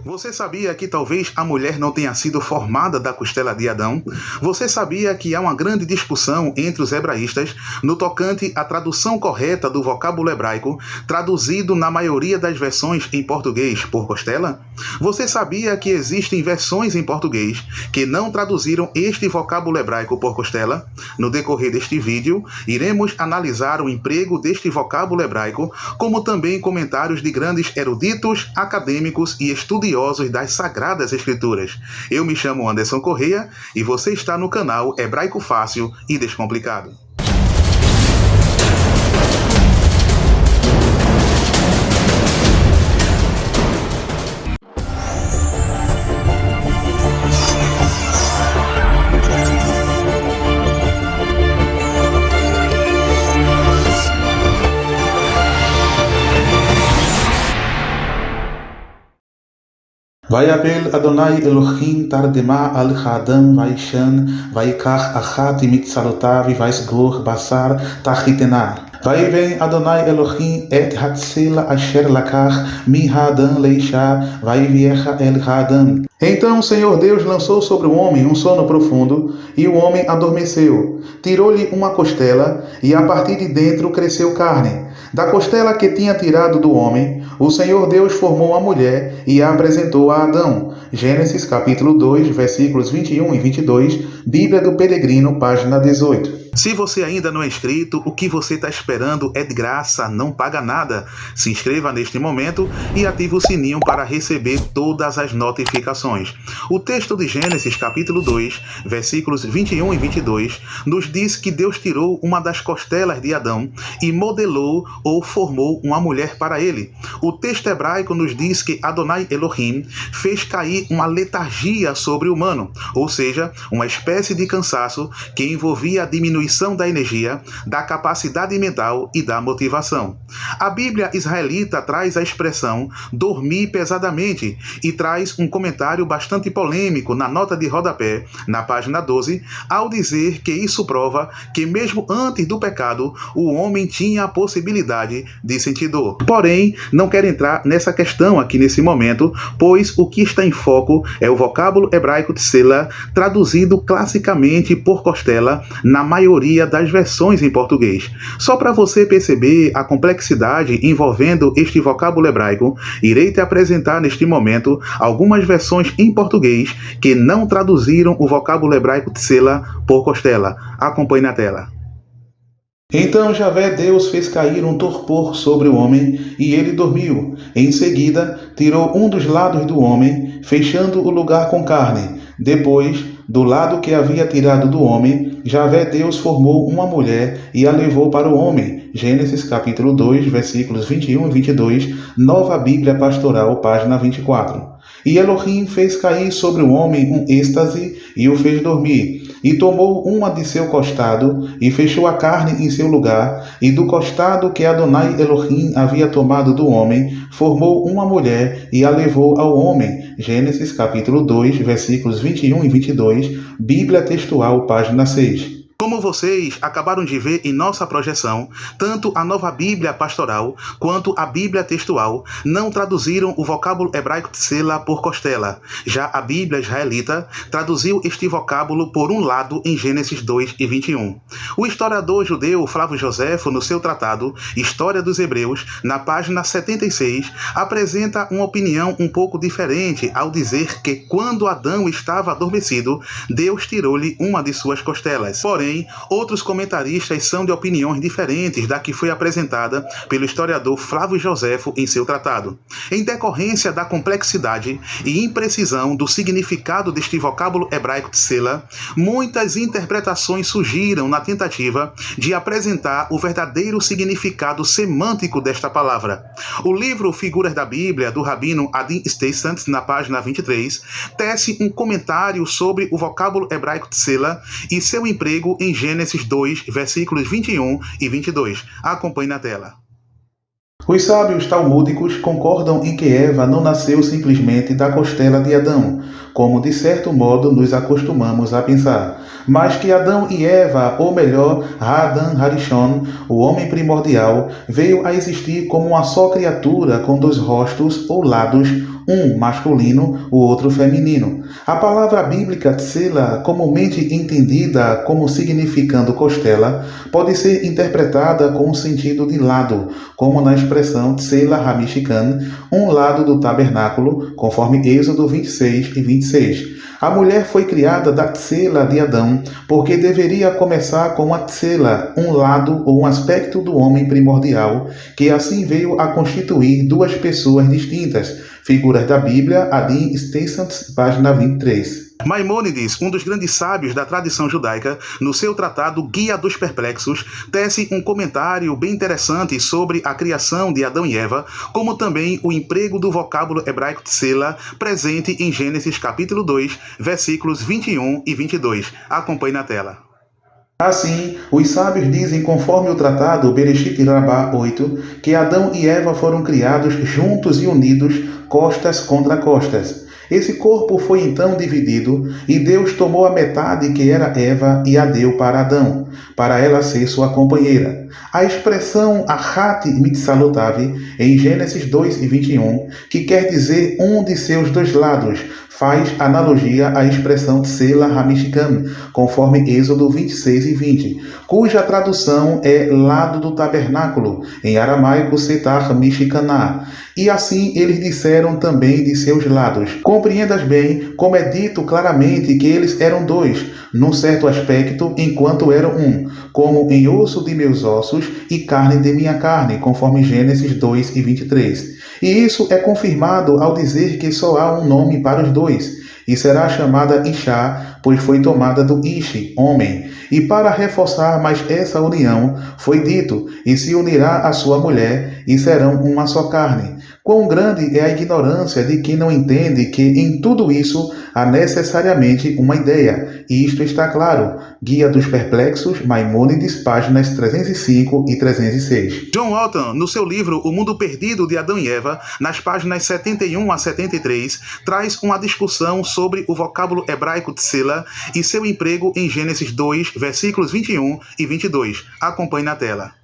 Você sabia que talvez a mulher não tenha sido formada da costela de Adão? Você sabia que há uma grande discussão entre os hebraístas no tocante à tradução correta do vocábulo hebraico, traduzido na maioria das versões em português por costela? Você sabia que existem versões em português que não traduziram este vocábulo hebraico por costela? No decorrer deste vídeo, iremos analisar o emprego deste vocábulo hebraico, como também comentários de grandes eruditos, acadêmicos e estudiosos das Sagradas Escrituras. Eu me chamo Anderson Correia e você está no canal Hebraico Fácil e Descomplicado. ויפל אדוני אלוהים תרדמה על האדם וישן ויקח אחת מצלותיו ויסגור בשר תחתינה. ויבן אדוני אלוהים את הצל אשר לקח מהאדם לאישה ויביאך אל האדם. Então o Senhor Deus lançou sobre o homem um sono profundo, e o homem adormeceu. Tirou-lhe uma costela, e a partir de dentro cresceu carne. Da costela que tinha tirado do homem, o Senhor Deus formou a mulher e a apresentou a Adão. Gênesis capítulo 2, versículos 21 e 22, Bíblia do Peregrino, página 18. Se você ainda não é inscrito, o que você está esperando é de graça, não paga nada. Se inscreva neste momento e ative o sininho para receber todas as notificações. O texto de Gênesis capítulo 2, versículos 21 e 22, nos diz que Deus tirou uma das costelas de Adão e modelou ou formou uma mulher para ele. O texto hebraico nos diz que Adonai Elohim fez cair uma letargia sobre o humano, ou seja, uma espécie de cansaço que envolvia a diminuição da energia, da capacidade mental e da motivação. A Bíblia israelita traz a expressão dormir pesadamente e traz um comentário bastante polêmico na nota de rodapé, na página 12, ao dizer que isso prova que mesmo antes do pecado, o homem tinha a possibilidade de sentir dor. Porém, não quero entrar nessa questão aqui nesse momento, pois o que está em foco é o vocábulo hebraico tsela, traduzido classicamente por costela na maioria das versões em português. Só para você perceber a complexidade envolvendo este vocábulo hebraico, irei te apresentar neste momento algumas versões em português que não traduziram o vocábulo hebraico tsela por costela. Acompanhe na tela. Então Javé Deus fez cair um torpor sobre o homem, e ele dormiu. Em seguida, tirou um dos lados do homem, fechando o lugar com carne. Depois, do lado que havia tirado do homem, Javé Deus formou uma mulher e a levou para o homem. Gênesis capítulo 2, versículos 21 e 22, Nova Bíblia Pastoral, página 24. E Elohim fez cair sobre o homem um êxtase e o fez dormir. E tomou uma de seu costado e fechou a carne em seu lugar. E do costado que Adonai Elohim havia tomado do homem, formou uma mulher e a levou ao homem. Gênesis capítulo 2, versículos 21 e 22, Bíblia Textual, página 6. Como vocês acabaram de ver em nossa projeção, tanto a Nova Bíblia Pastoral quanto a Bíblia Textual não traduziram o vocábulo hebraico tsela por costela. Já a Bíblia Israelita traduziu este vocábulo por um lado em Gênesis 2 e 21. O historiador judeu Flávio Joséfo, no seu tratado História dos Hebreus, na página 76, apresenta uma opinião um pouco diferente ao dizer que quando Adão estava adormecido, Deus tirou-lhe uma de suas costelas. Porém, outros comentaristas são de opiniões diferentes da que foi apresentada pelo historiador Flávio Joséfo em seu tratado. Em decorrência da complexidade e imprecisão do significado deste vocábulo hebraico tsela, muitas interpretações surgiram na tentativa de apresentar o verdadeiro significado semântico desta palavra. O livro Figuras da Bíblia, do rabino Adin Steinsand, na página 23, tece um comentário sobre o vocábulo hebraico tsela e seu emprego em Gênesis 2, versículos 21 e 22. Acompanhe na tela. Os sábios talmúdicos concordam em que Eva não nasceu simplesmente da costela de Adão, como de certo modo nos acostumamos a pensar, mas que Adão e Eva, ou melhor, Adam Harishon, o homem primordial, veio a existir como uma só criatura com dois rostos ou lados, um masculino, o outro feminino. A palavra bíblica tsela, comumente entendida como significando costela, pode ser interpretada com o sentido de lado, como na expressão tsela hamishkan, um lado do tabernáculo, conforme Êxodo 26 e 26. A mulher foi criada da tsela de Adão, porque deveria começar com a tsela, um lado ou um aspecto do homem primordial, que assim veio a constituir duas pessoas distintas. Figuras da Bíblia, Adin Stensant, página 23. Maimônides, um dos grandes sábios da tradição judaica, no seu tratado Guia dos Perplexos, tece um comentário bem interessante sobre a criação de Adão e Eva, como também o emprego do vocábulo hebraico tsela, presente em Gênesis capítulo 2, versículos 21 e 22. Acompanhe na tela. Assim, os sábios dizem, conforme o tratado Bereshit Rabbah 8, que Adão e Eva foram criados juntos e unidos, costas contra costas. Esse corpo foi então dividido, e Deus tomou a metade que era Eva e a deu para Adão, para ela ser sua companheira. A expressão Ahat Mitzalotav, em Gênesis 2 e 21, que quer dizer um de seus dois lados, faz analogia à expressão tsela hamishkan, conforme Êxodo 26 e 20, cuja tradução é lado do tabernáculo, em aramaico setar mishkaná. E assim eles disseram também de seus lados. Compreendas bem como é dito claramente que eles eram dois, num certo aspecto, enquanto eram um, como em osso de meus ossos e carne de minha carne, conforme Gênesis 2 e 23. E isso é confirmado ao dizer que só há um nome para os dois, e será chamada Ishá, pois foi tomada do Ishi, homem. E para reforçar mais essa união, foi dito, e se unirá a sua mulher, e serão uma só carne. Quão grande é a ignorância de quem não entende que em tudo isso há necessariamente uma ideia, e isto está claro. Guia dos Perplexos, Maimônides, páginas 305 e 306. John Walton, no seu livro O Mundo Perdido de Adão e Eva, nas páginas 71 a 73, traz uma discussão sobre o vocábulo hebraico tsela e seu emprego em Gênesis 2, versículos 21 e 22. Acompanhe na tela.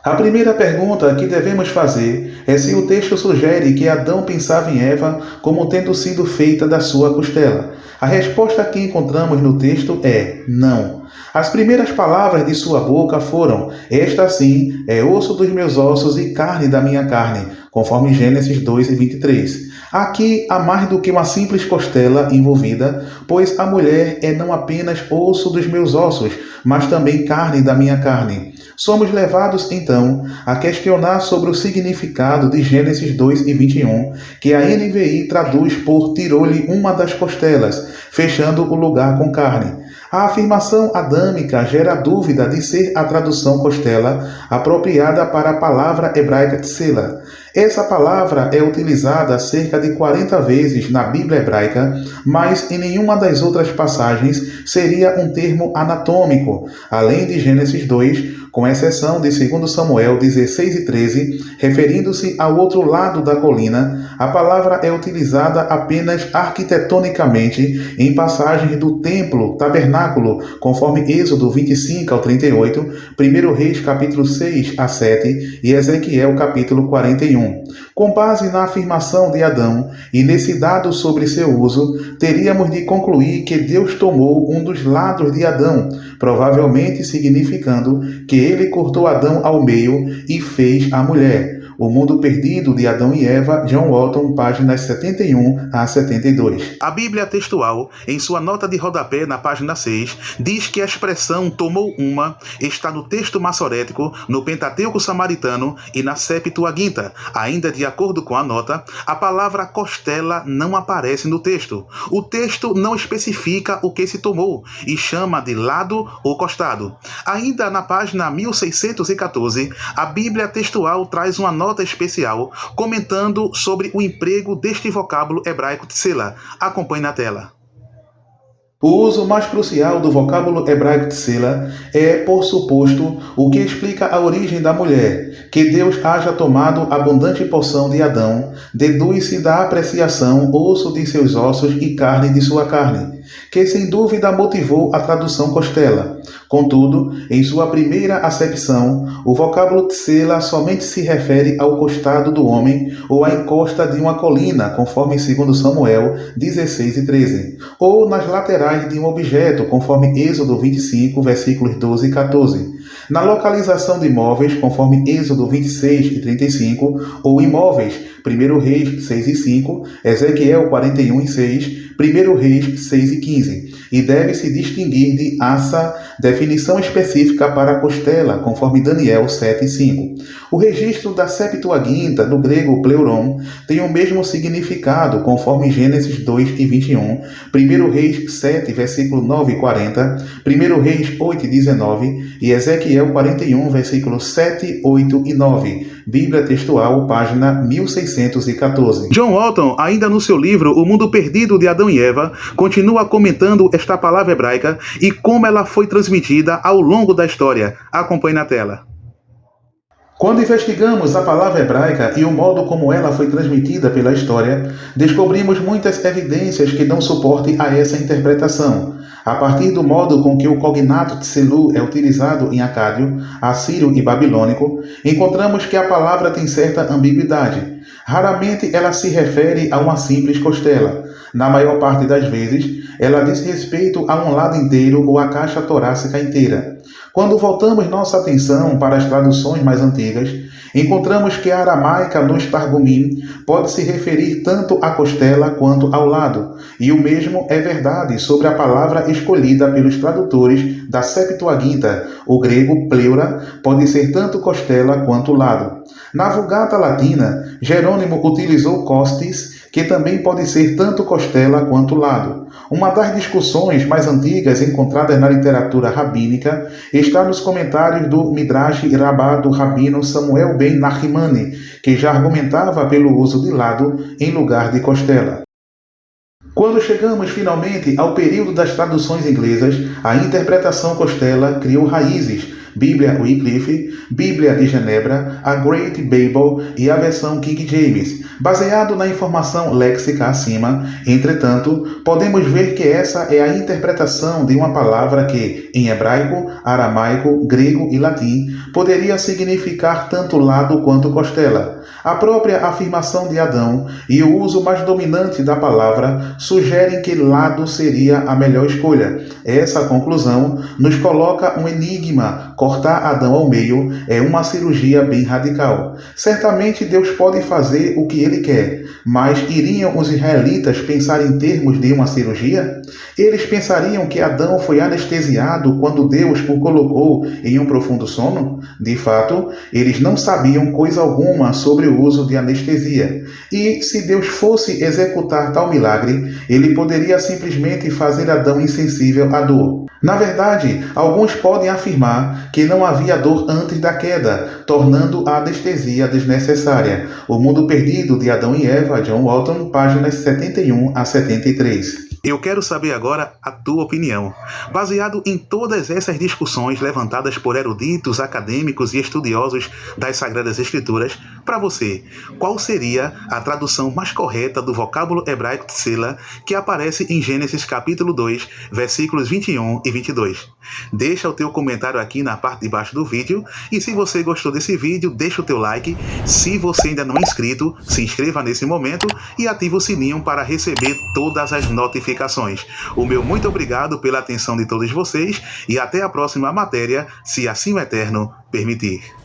A primeira pergunta que devemos fazer é se o texto sugere que Adão pensava em Eva como tendo sido feita da sua costela. A resposta que encontramos no texto é não. As primeiras palavras de sua boca foram: esta sim é osso dos meus ossos e carne da minha carne, conforme Gênesis 2 e 23. Aqui há mais do que uma simples costela envolvida, pois a mulher é não apenas osso dos meus ossos, mas também carne da minha carne. Somos levados, então, a questionar sobre o significado de Gênesis 2 e 21, que a NVI traduz por tirou-lhe uma das costelas, fechando o lugar com carne. A afirmação adâmica gera dúvida de ser a tradução costela apropriada para a palavra hebraica tsela. Essa palavra é utilizada cerca de 40 vezes na Bíblia hebraica, mas em nenhuma das outras passagens seria um termo anatômico, além de Gênesis 2, com exceção de 2 Samuel 16 e 13, referindo-se ao outro lado da colina. A palavra é utilizada apenas arquitetonicamente em passagens do templo, tabernáculo, conforme Êxodo 25 ao 38, 1 Reis capítulo 6 a 7 e Ezequiel capítulo 41. Com base na afirmação de Adão e nesse dado sobre seu uso, teríamos de concluir que Deus tomou um dos lados de Adão, provavelmente significando que ele cortou Adão ao meio e fez a mulher. O Mundo Perdido de Adão e Eva, John Walton, páginas 71 a 72. A Bíblia textual, em sua nota de rodapé na página 6, diz que a expressão tomou uma está no texto massorético, no Pentateuco samaritano e na Septuaginta. Ainda de acordo com a nota, a palavra costela não aparece no texto. O texto não especifica o que se tomou e chama de lado ou costado. Ainda na página 1614, a Bíblia textual traz uma nota especial comentando sobre o emprego deste vocábulo hebraico tsela. Acompanhe na tela. O uso mais crucial do vocábulo hebraico tsela é, por suposto, o que explica a origem da mulher. Que Deus haja tomado abundante porção de Adão, deduz-se da apreciação osso de seus ossos e carne de sua carne, que sem dúvida motivou a tradução costela. Contudo, em sua primeira acepção, o vocábulo tsela somente se refere ao costado do homem ou à encosta de uma colina, conforme 2 Samuel 16:13, ou nas laterais de um objeto, conforme Êxodo 25, versículos 12 e 14. Na localização de imóveis, conforme Êxodo 26:35, ou imóveis, 1 Reis 6:5, Ezequiel 41:6, 1 Reis 6:15, e deve-se distinguir de assa, definição específica para a costela, conforme Daniel 7:5. O registro da Septuaginta, do grego pleuron, tem o mesmo significado, conforme Gênesis 2:21, 1 Reis 7, versículo 9 e 40, 1 Reis 8:19 e Ezequiel 41, versículos 7, 8 e 9. Bíblia Textual, página 1614. John Walton, ainda no seu livro O Mundo Perdido de Adão e Eva, continua comentando esta palavra hebraica e como ela foi transmitida ao longo da história. Acompanhe na tela. Quando investigamos a palavra hebraica e o modo como ela foi transmitida pela história, descobrimos muitas evidências que dão suporte a essa interpretação. A partir do modo com que o cognato tselu é utilizado em acádio, assírio e babilônico, encontramos que a palavra tem certa ambiguidade. Raramente ela se refere a uma simples costela. Na maior parte das vezes, ela diz respeito a um lado inteiro ou a caixa torácica inteira. Quando voltamos nossa atenção para as traduções mais antigas, encontramos que a aramaica nos Targumim pode se referir tanto à costela quanto ao lado, e o mesmo é verdade sobre a palavra escolhida pelos tradutores da Septuaginta. O grego pleura pode ser tanto costela quanto lado. Na Vulgata Latina, Jerônimo utilizou costis, que também pode ser tanto costela quanto lado. Uma das discussões mais antigas encontradas na literatura rabínica está nos comentários do Midrash Rabbah do rabino Samuel ben Nahimani, que já argumentava pelo uso de lado em lugar de costela. Quando chegamos finalmente ao período das traduções inglesas, a interpretação costela criou raízes. Bíblia Wycliffe, Bíblia de Genebra, a Great Bible e a versão King James. Baseado na informação léxica acima, entretanto, podemos ver que essa é a interpretação de uma palavra que, em hebraico, aramaico, grego e latim, poderia significar tanto lado quanto costela. A própria afirmação de Adão e o uso mais dominante da palavra sugerem que lado seria a melhor escolha. Essa conclusão nos coloca um enigma. Cortar Adão ao meio é uma cirurgia bem radical. Certamente Deus pode fazer o que Ele quer, mas iriam os israelitas pensar em termos de uma cirurgia? Eles pensariam que Adão foi anestesiado quando Deus o colocou em um profundo sono? De fato, eles não sabiam coisa alguma sobre o uso de anestesia. E se Deus fosse executar tal milagre, Ele poderia simplesmente fazer Adão insensível à dor. Na verdade, alguns podem afirmar que não havia dor antes da queda, tornando a anestesia desnecessária. O Mundo Perdido de Adão e Eva, John Walton, páginas 71 a 73. Eu quero saber agora a tua opinião. Baseado em todas essas discussões levantadas por eruditos, acadêmicos e estudiosos das Sagradas Escrituras, para você, qual seria a tradução mais correta do vocábulo hebraico tsela que aparece em Gênesis capítulo 2, versículos 21 e 22? Deixa o teu comentário aqui na parte de baixo do vídeo e se você gostou desse vídeo, deixa o teu like. Se você ainda não é inscrito, se inscreva nesse momento e ative o sininho para receber todas as notificações. O meu muito obrigado pela atenção de todos vocês e até a próxima matéria, se assim o Eterno permitir.